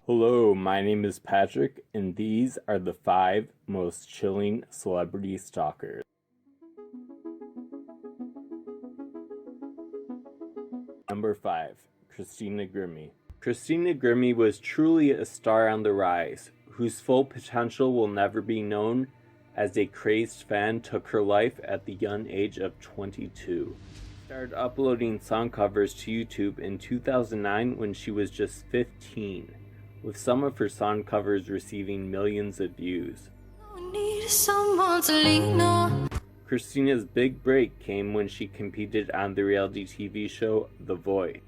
Hello, my name is Patrick, and these are the 5 most chilling celebrity stalkers. Number 5. Christina Grimmie. Christina Grimmie was truly a star on the rise, whose full potential will never be known, as a crazed fan took her life at the young age of 22. She started uploading song covers to YouTube in 2009 when she was just 15. With some of her song covers receiving millions of views. Christina's big break came when she competed on the reality TV show The Voice,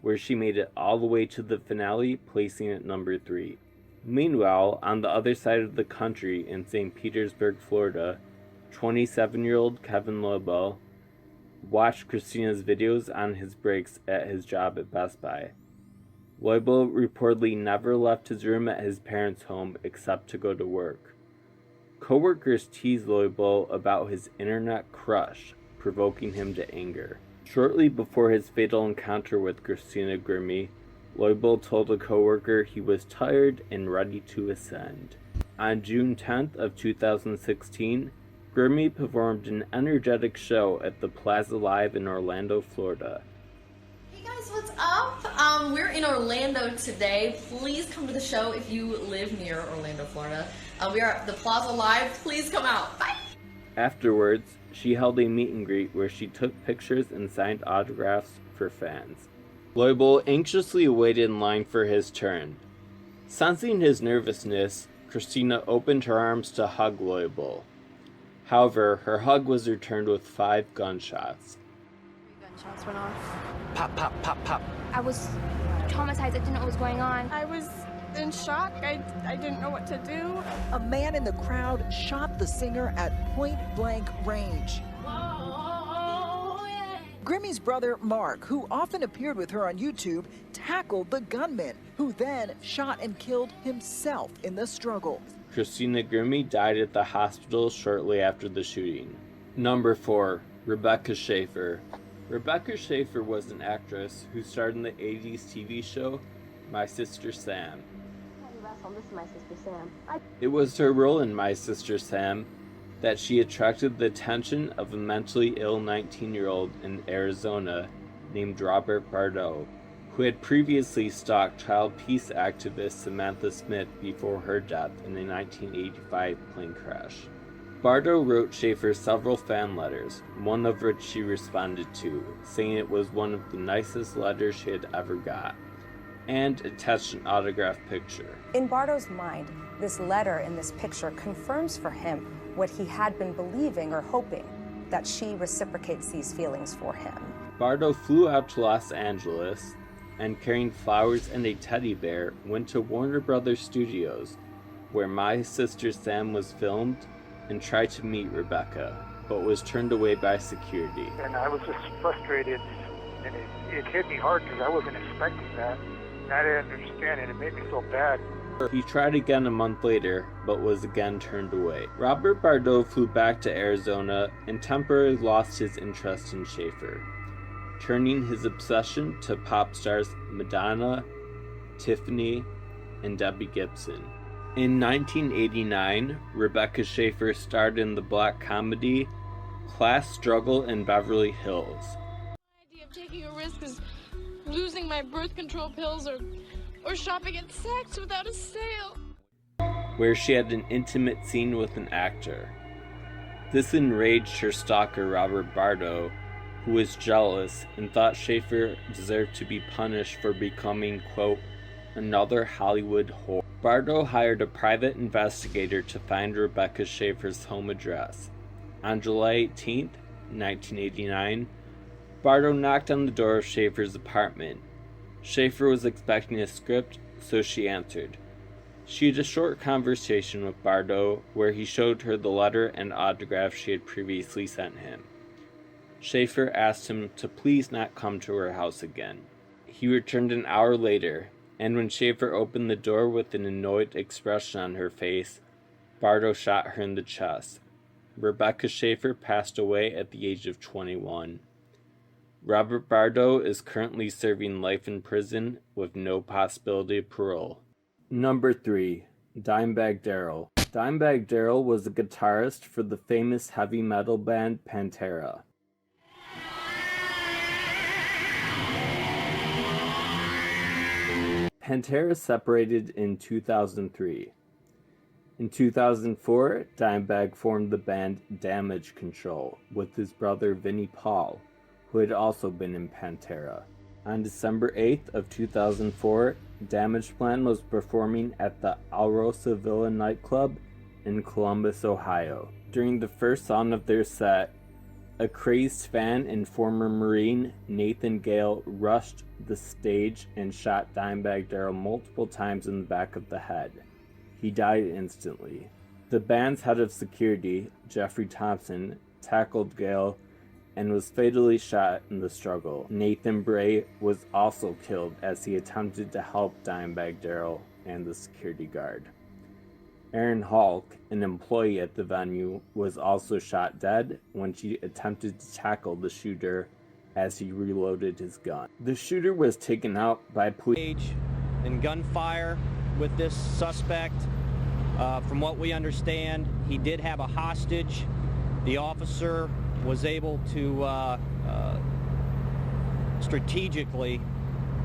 where she made it all the way to the finale, placing at number 3. Meanwhile, on the other side of the country in St. Petersburg, Florida, 27-year-old Kevin Loibl watched Christina's videos on his breaks at his job at Best Buy. Loibl reportedly never left his room at his parents' home except to go to work. Coworkers teased Loibl about his internet crush, provoking him to anger. Shortly before his fatal encounter with Christina Grimmie, Loibl told a coworker he was tired and ready to ascend. On June 10th of 2016, Grimmie performed an energetic show at the Plaza Live in Orlando, Florida. Hey guys, what's up? We're in Orlando today. Please come to the show if you live near Orlando, Florida. We are at the Plaza Live. Please come out. Bye! Afterwards, she held a meet and greet where she took pictures and signed autographs for fans. Loibl anxiously waited in line for his turn. Sensing his nervousness, Christina opened her arms to hug Loibl. However, her hug was returned with 5 gunshots. 3 gunshots went off. Pop, pop, pop, pop. I was traumatized. I didn't know what was going on. I was in shock. I didn't know what to do. A man in the crowd shot the singer at point-blank range. Grimmie's brother, Mark, who often appeared with her on YouTube, tackled the gunman, who then shot and killed himself in the struggle. Christina Grimmie died at the hospital shortly after the shooting. Number 4. Rebecca Schaeffer. Rebecca Schaeffer was an actress who starred in the 80s TV show My Sister Sam. This is My Sister Sam. It was her role in My Sister Sam that she attracted the attention of a mentally ill 19-year-old in Arizona named Robert Bardo, who had previously stalked child peace activist Samantha Smith before her death in a 1985 plane crash. Bardo wrote Schaeffer several fan letters, one of which she responded to, saying it was one of the nicest letters she had ever got, and attached an autographed picture. In Bardo's mind, this letter and this picture confirms for him what he had been believing or hoping, that she reciprocates these feelings for him. Bardo flew out to Los Angeles and, carrying flowers and a teddy bear, went to Warner Brothers Studios, where My Sister Sam was filmed, and tried to meet Rebecca, but was turned away by security. And I was just frustrated, and it hit me hard because I wasn't expecting that. And I didn't understand it. It made me feel bad. He tried again a month later, but was again turned away. Robert Bardo flew back to Arizona and temporarily lost his interest in Schaeffer, turning his obsession to pop stars Madonna, Tiffany, and Debbie Gibson. In 1989, Rebecca Schaeffer starred in the black comedy Class Struggle in Beverly Hills. The idea of taking a risk is losing my birth control pills or shopping at Saks without a sale, where she had an intimate scene with an actor. This enraged her stalker Robert Bardo, who was jealous and thought Schaeffer deserved to be punished for becoming, quote, another Hollywood whore. Bardo hired a private investigator to find Rebecca Schaeffer's home address. On July 18, 1989, Bardo knocked on the door of Schaeffer's apartment. Schaeffer was expecting a script, so she answered. She had a short conversation with Bardo where he showed her the letter and autograph she had previously sent him. Schaeffer asked him to please not come to her house again. He returned an hour later, and when Schaeffer opened the door with an annoyed expression on her face, Bardo shot her in the chest. Rebecca Schaeffer passed away at the age of 21. Robert Bardo is currently serving life in prison with no possibility of parole. Number 3. Dimebag Darrell. Dimebag Darrell was a guitarist for the famous heavy metal band Pantera. Pantera separated in 2003. In 2004, Dimebag formed the band Damage Control with his brother Vinnie Paul, who had also been in Pantera. On December 8th of 2004, Damage Plan was performing at the Alrosa Villa nightclub in Columbus, Ohio. During the first song of their set, a crazed fan and former Marine, Nathan Gale, rushed the stage and shot Dimebag Darrell multiple times in the back of the head. He died instantly. The band's head of security, Jeffrey Thompson, tackled Gale and was fatally shot in the struggle. Nathan Bray was also killed as he attempted to help Dimebag Darrell and the security guard. Erin Halk, an employee at the venue, was also shot dead when she attempted to tackle the shooter as he reloaded his gun. The shooter was taken out by police. And gunfire with this suspect. From what we understand, he did have a hostage. The officer was able to strategically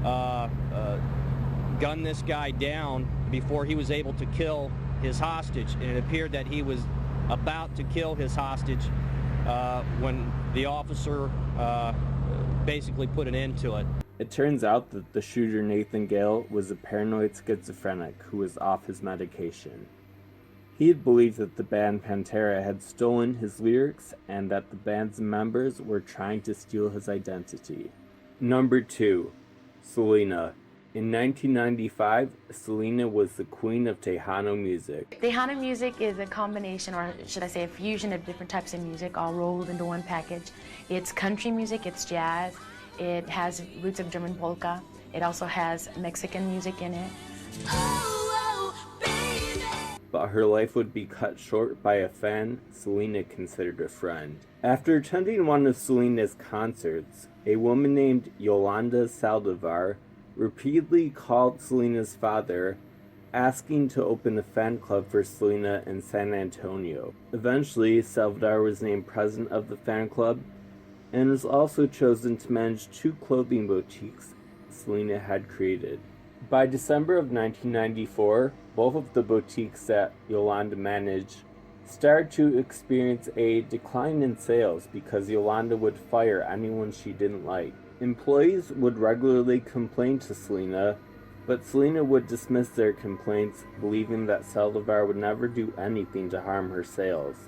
gun this guy down before he was able to kill his hostage. And it appeared that he was about to kill his hostage when the officer basically put an end to it. It turns out that the shooter, Nathan Gale, was a paranoid schizophrenic who was off his medication. He had believed that the band Pantera had stolen his lyrics and that the band's members were trying to steal his identity. Number 2. Selena. In 1995, Selena was the queen of tejano music. Tejano music is a combination, or should I say a fusion of different types of music all rolled into one package. It's country music, it's jazz, it has roots of German polka, it also has Mexican music in it. But her life would be cut short by a fan Selena considered a friend. After attending one of Selena's concerts, a woman named Yolanda Saldívar repeatedly called Selena's father, asking to open a fan club for Selena in San Antonio. Eventually, Saldívar was named president of the fan club and was also chosen to manage 2 clothing boutiques Selena had created. By December of 1994, both of the boutiques that Yolanda managed started to experience a decline in sales because Yolanda would fire anyone she didn't like. Employees would regularly complain to Selena, but Selena would dismiss their complaints, believing that Saldívar would never do anything to harm her sales.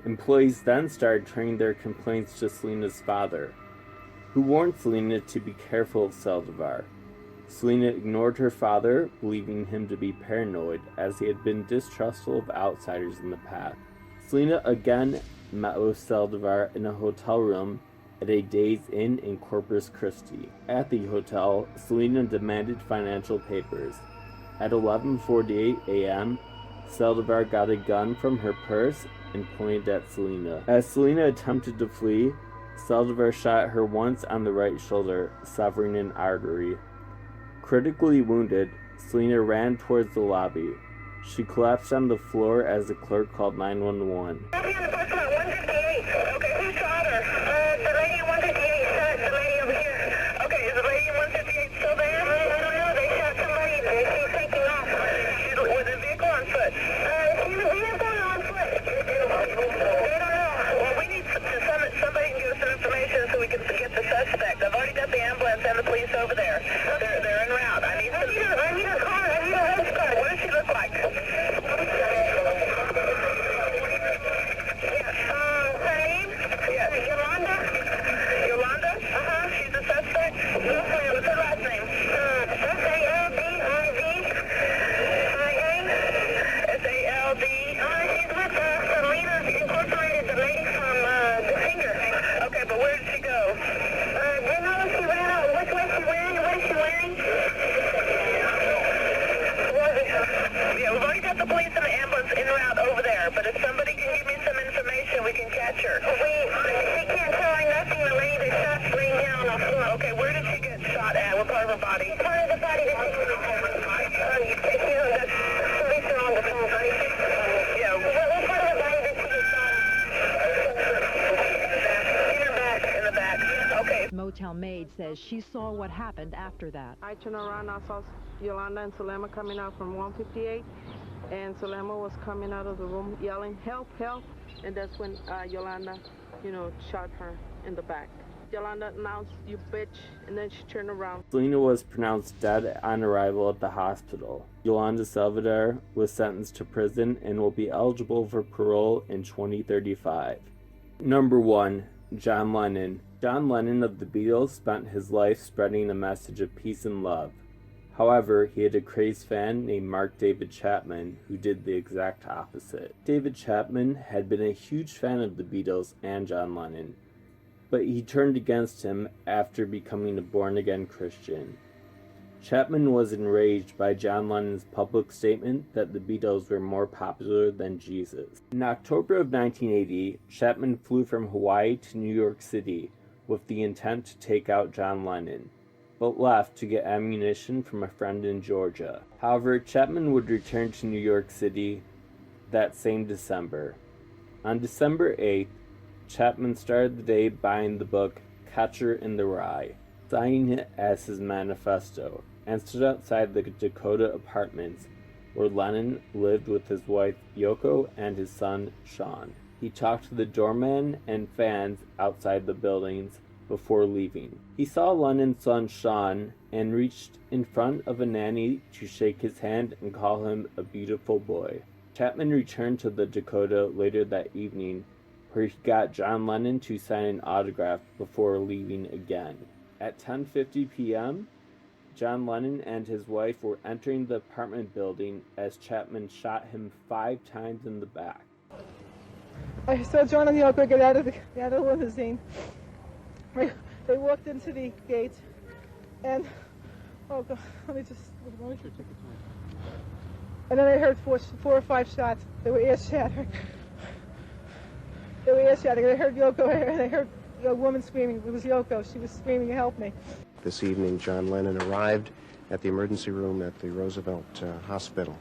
Employees then started turning their complaints to Selena's father, who warned Selena to be careful of Saldívar. Selena ignored her father, believing him to be paranoid, as he had been distrustful of outsiders in the past. Selena again met with Saldívar in a hotel room at a Days Inn in Corpus Christi. At the hotel, Selena demanded financial papers. At 11:48 a.m., Saldívar got a gun from her purse and pointed at Selena. As Selena attempted to flee, Saldívar shot her once on the right shoulder, severing an artery. Critically wounded, Selena ran towards the lobby. She collapsed on the floor as the clerk called 911. Okay, who shot her? The lady in 158 shot the lady over here. Okay, is the lady in 158 still there? I don't know. They shot somebody. She was taking off. Was the vehicle on foot? She was vehicle on foot. They don't know. Well, we need somebody can give us some information so we can get the suspect. I've already got the ambulance and the police over there. They're en route. I need a car. I need a head start. What does she look like? Yolanda? Yolanda? She's the suspect? Yes, ma'am. What's her last name? S-A-L-D-I-V-I-A? S-A-L-D. She's with Selena Incorporated, the lady from the singer. Okay, but where did she go? Do you know if she ran out? Which way she wearing? What is she wearing? maid says she saw what happened after that. I turned around, I saw Yolanda and Selena coming out from 158, and Selena was coming out of the room yelling, "Help, help!" And that's when Yolanda, shot her in the back. Yolanda announced, "You bitch," and then she turned around. Selena was pronounced dead on arrival at the hospital. Yolanda Saldívar was sentenced to prison and will be eligible for parole in 2035. Number 1. John Lennon. John Lennon of the Beatles spent his life spreading a message of peace and love. However, he had a crazed fan named Mark David Chapman who did the exact opposite. David Chapman had been a huge fan of the Beatles and John Lennon, but he turned against him after becoming a born-again Christian. Chapman was enraged by John Lennon's public statement that the Beatles were more popular than Jesus. In October of 1980, Chapman flew from Hawaii to New York City with the intent to take out John Lennon, but left to get ammunition from a friend in Georgia. However, Chapman would return to New York City that same December. On December 8th, Chapman started the day buying the book Catcher in the Rye, signing it as his manifesto, and stood outside the Dakota apartments where Lennon lived with his wife Yoko and his son Sean. He talked to the doorman and fans outside the buildings before leaving. He saw Lennon's son Sean and reached in front of a nanny to shake his hand and call him a beautiful boy. Chapman returned to the Dakota later that evening, where he got John Lennon to sign an autograph before leaving again. At 10:50 p.m., John Lennon and his wife were entering the apartment building as Chapman shot him 5 times in the back. I saw John and Yoko get out of the limousine. They walked into the gate, and oh God, let me sure, take your time. And then I heard 4 or 5 shots. They were ear shattering. I heard Yoko, and I heard a woman screaming. It was Yoko. She was screaming, "Help me." This evening, John Lennon arrived at the emergency room at the Roosevelt Hospital.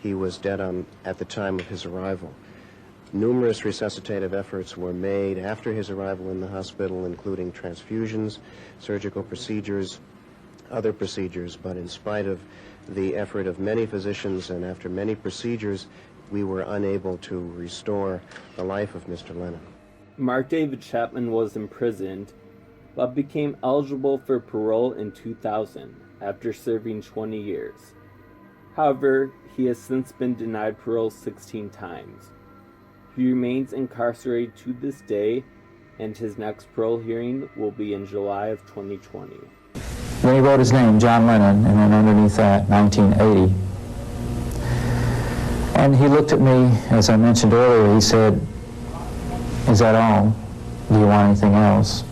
He was dead at the time of his arrival. Numerous resuscitative efforts were made after his arrival in the hospital, including transfusions, surgical procedures, other procedures, but in spite of the effort of many physicians and after many procedures, we were unable to restore the life of Mr. Lennon. Mark David Chapman was imprisoned, but became eligible for parole in 2000 after serving 20 years. However, he has since been denied parole 16 times. He remains incarcerated to this day, and his next parole hearing will be in July of 2020. Then he wrote his name, John Lennon, and then underneath that, 1980. And he looked at me, as I mentioned earlier, he said, "Is that all? Do you want anything else?"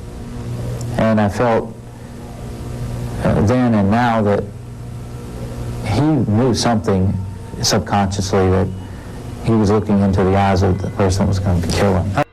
And I felt then and now that he knew something subconsciously, that he was looking into the eyes of the person that was going to kill him.